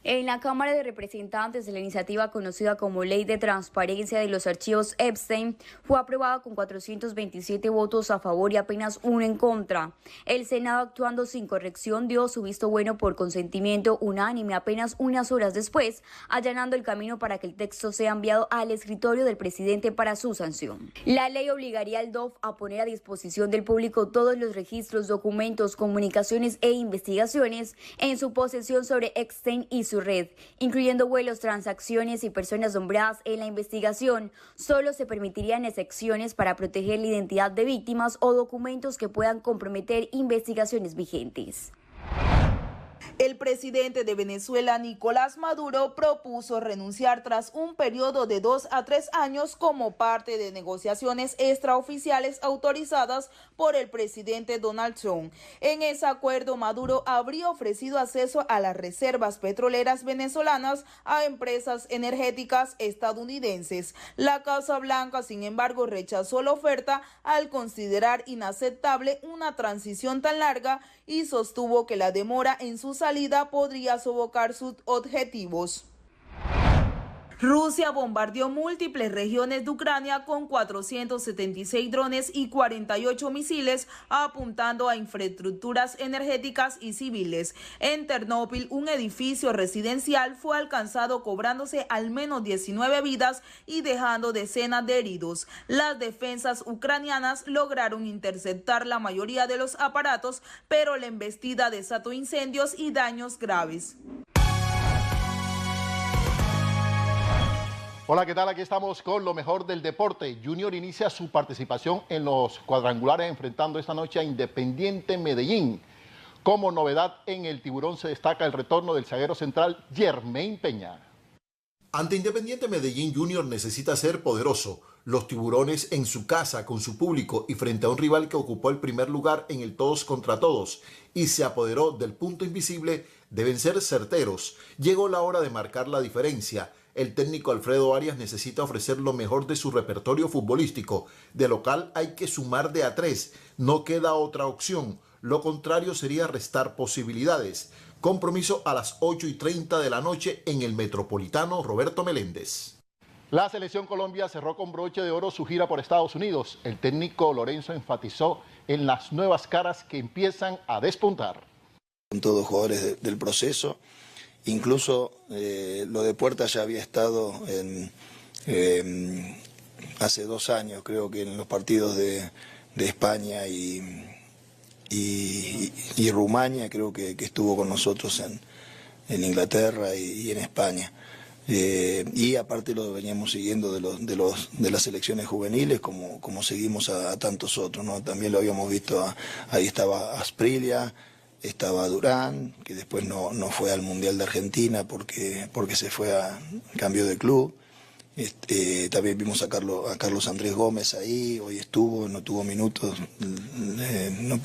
En la Cámara de Representantes, la iniciativa conocida como Ley de Transparencia de los Archivos Epstein fue aprobada con 427 votos a favor y apenas 1 en contra. El Senado, actuando sin corrección, dio su visto bueno por consentimiento unánime apenas unas horas después, allanando el camino para que el texto sea enviado al escritorio del presidente para su sanción. La ley obligaría al DOF a poner a disposición del público todos los registros, documentos, comunicaciones e investigaciones en su posesión sobre Epstein y su red, incluyendo vuelos, transacciones y personas nombradas en la investigación. Solo se permitirían excepciones para proteger la identidad de víctimas o documentos que puedan comprometer investigaciones vigentes. El presidente de Venezuela, Nicolás Maduro, propuso renunciar tras un periodo de 2 a 3 años como parte de negociaciones extraoficiales autorizadas por el presidente Donald Trump. En ese acuerdo, Maduro habría ofrecido acceso a las reservas petroleras venezolanas a empresas energéticas estadounidenses. La Casa Blanca, sin embargo, rechazó la oferta al considerar inaceptable una transición tan larga y sostuvo que la demora en su salida podría sofocar sus objetivos. Rusia bombardeó múltiples regiones de Ucrania con 476 drones y 48 misiles apuntando a infraestructuras energéticas y civiles. En Ternópil, un edificio residencial fue alcanzado cobrándose al menos 19 vidas y dejando decenas de heridos. Las defensas ucranianas lograron interceptar la mayoría de los aparatos, pero la embestida desató incendios y daños graves. Hola, ¿qué tal? Aquí estamos con lo mejor del deporte. Junior inicia su participación en los cuadrangulares enfrentando esta noche a Independiente Medellín. Como novedad en el Tiburón se destaca el retorno del zaguero central Jermaine Peña. Ante Independiente Medellín, Junior necesita ser poderoso. Los Tiburones en su casa, con su público y frente a un rival que ocupó el primer lugar en el todos contra todos y se apoderó del punto invisible, deben ser certeros. Llegó la hora de marcar la diferencia. El técnico Alfredo Arias necesita ofrecer lo mejor de su repertorio futbolístico. De local hay que sumar de a 3, no queda otra opción. Lo contrario sería restar posibilidades. Compromiso a las 8:30 de la noche en el Metropolitano Roberto Meléndez. La Selección Colombia cerró con broche de oro su gira por Estados Unidos. El técnico Lorenzo enfatizó en las nuevas caras que empiezan a despuntar. Son todos jugadores del proceso. Incluso lo de Puerta ya había estado hace 2 años, creo que en los partidos de España y Rumania, creo que estuvo con nosotros en Inglaterra y en España. Y aparte lo veníamos siguiendo de las selecciones juveniles, como seguimos a tantos otros, ¿no? También lo habíamos visto, ahí estaba Asprilla, estaba Durán, que después no fue al Mundial de Argentina porque se fue a cambio de club. También vimos a Carlos Andrés Gómez ahí, hoy estuvo, no tuvo minutos, no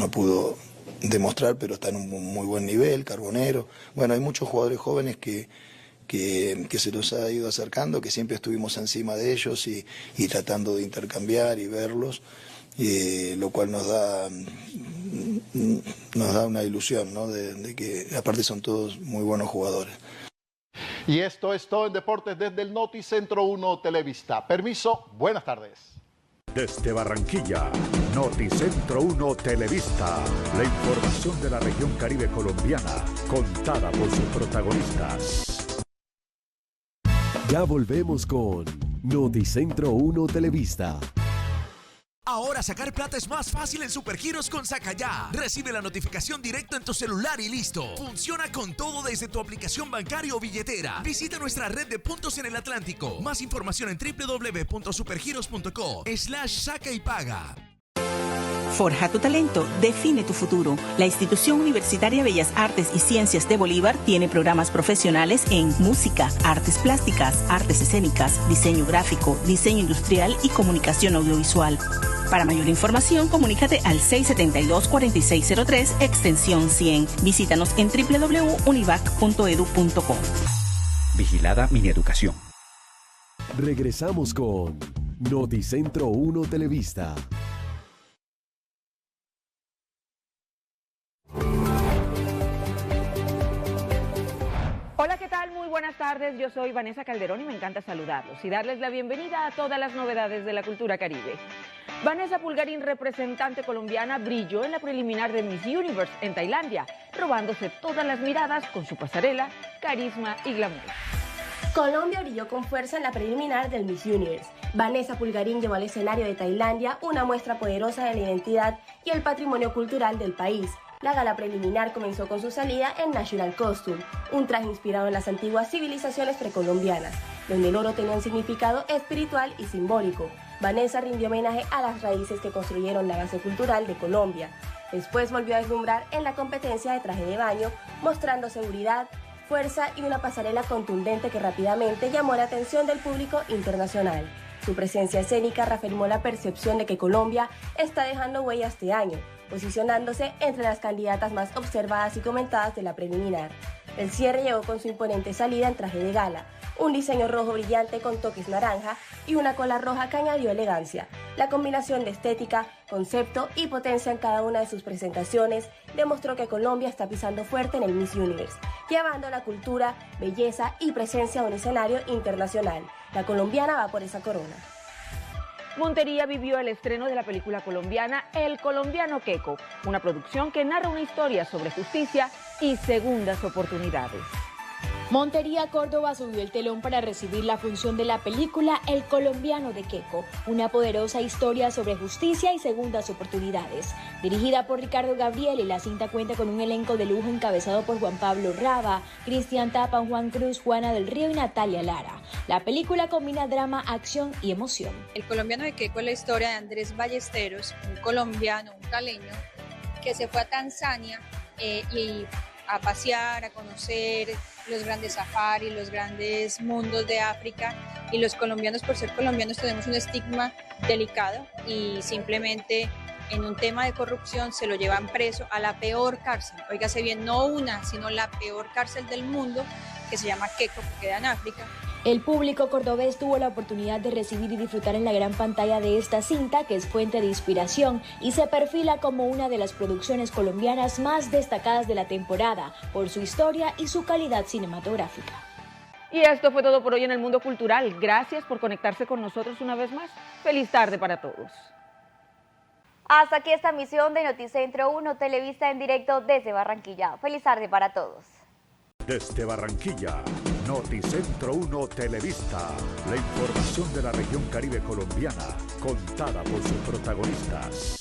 pudo demostrar, pero está en un muy buen nivel. Carbonero. Bueno, hay muchos jugadores jóvenes que se nos ha ido acercando, que siempre estuvimos encima de ellos y tratando de intercambiar y verlos. Lo cual nos da una ilusión, ¿no? de que aparte son todos muy buenos jugadores. Y esto es todo en deportes desde el Noticentro 1 Televista. Permiso, buenas tardes. Desde Barranquilla, Noticentro 1 Televista, la información de la región Caribe colombiana, contada por sus protagonistas. Ya volvemos con Noticentro 1 Televista. Ahora sacar plata es más fácil en Supergiros con Saca Ya. Recibe la notificación directo en tu celular y listo. Funciona con todo desde tu aplicación bancaria o billetera. Visita nuestra red de puntos en el Atlántico. Más información en www.supergiros.co/saca y paga. Forja tu talento, define tu futuro. La Institución Universitaria Bellas Artes y Ciencias de Bolívar tiene programas profesionales en música, artes plásticas, artes escénicas, diseño gráfico, diseño industrial y comunicación audiovisual. Para mayor información, comunícate al 672-4603, extensión 100. Visítanos en www.univac.edu.co. Vigilada Mineducación. Regresamos con Noticentro 1 Televista. Hola, ¿qué tal? Muy buenas tardes. Yo soy Vanessa Calderón y me encanta saludarlos y darles la bienvenida a todas las novedades de la cultura caribe. Vanessa Pulgarín, representante colombiana, brilló en la preliminar de Miss Universe en Tailandia, robándose todas las miradas con su pasarela, carisma y glamour. Colombia brilló con fuerza en la preliminar del Miss Universe. Vanessa Pulgarín llevó al escenario de Tailandia una muestra poderosa de la identidad y el patrimonio cultural del país. La gala preliminar comenzó con su salida en National Costume, un traje inspirado en las antiguas civilizaciones precolombianas, donde el oro tenía un significado espiritual y simbólico. Vanessa rindió homenaje a las raíces que construyeron la base cultural de Colombia. Después volvió a deslumbrar en la competencia de traje de baño, mostrando seguridad, fuerza y una pasarela contundente que rápidamente llamó la atención del público internacional. Su presencia escénica reafirmó la percepción de que Colombia está dejando huella este año, posicionándose entre las candidatas más observadas y comentadas de la preliminar. El cierre llegó con su imponente salida en traje de gala, un diseño rojo brillante con toques naranja y una cola roja que añadió elegancia. La combinación de estética, concepto y potencia en cada una de sus presentaciones demostró que Colombia está pisando fuerte en el Miss Universe, llevando la cultura, belleza y presencia a un escenario internacional. La colombiana va por esa corona. Montería vivió el estreno de la película colombiana El colombiano Queco, una producción que narra una historia sobre justicia y segundas oportunidades. Montería, Córdoba subió el telón para recibir la función de la película El colombiano de Queco, una poderosa historia sobre justicia y segundas oportunidades. Dirigida por Ricardo Gabriel, y la cinta cuenta con un elenco de lujo encabezado por Juan Pablo Raba, Cristian Tapan, Juan Cruz, Juana del Río y Natalia Lara. La película combina drama, acción y emoción. El colombiano de Queco es la historia de Andrés Ballesteros, un colombiano, un caleño, que se fue a Tanzania y a pasear, a conocer los grandes safaris, los grandes mundos de África, y los colombianos, por ser colombianos, tenemos un estigma delicado y simplemente en un tema de corrupción se lo llevan preso a la peor cárcel, óigase bien, no una, sino la peor cárcel del mundo, que se llama Queco, que queda en África. El público cordobés tuvo la oportunidad de recibir y disfrutar en la gran pantalla de esta cinta, que es fuente de inspiración y se perfila como una de las producciones colombianas más destacadas de la temporada por su historia y su calidad cinematográfica. Y esto fue todo por hoy en el mundo cultural. Gracias por conectarse con nosotros una vez más. Feliz tarde para todos. Hasta aquí esta emisión de Noticentro 1 Televista en directo desde Barranquilla. Feliz tarde para todos. Desde Barranquilla, Noticentro 1 Televista, la información de la región Caribe colombiana, contada por sus protagonistas.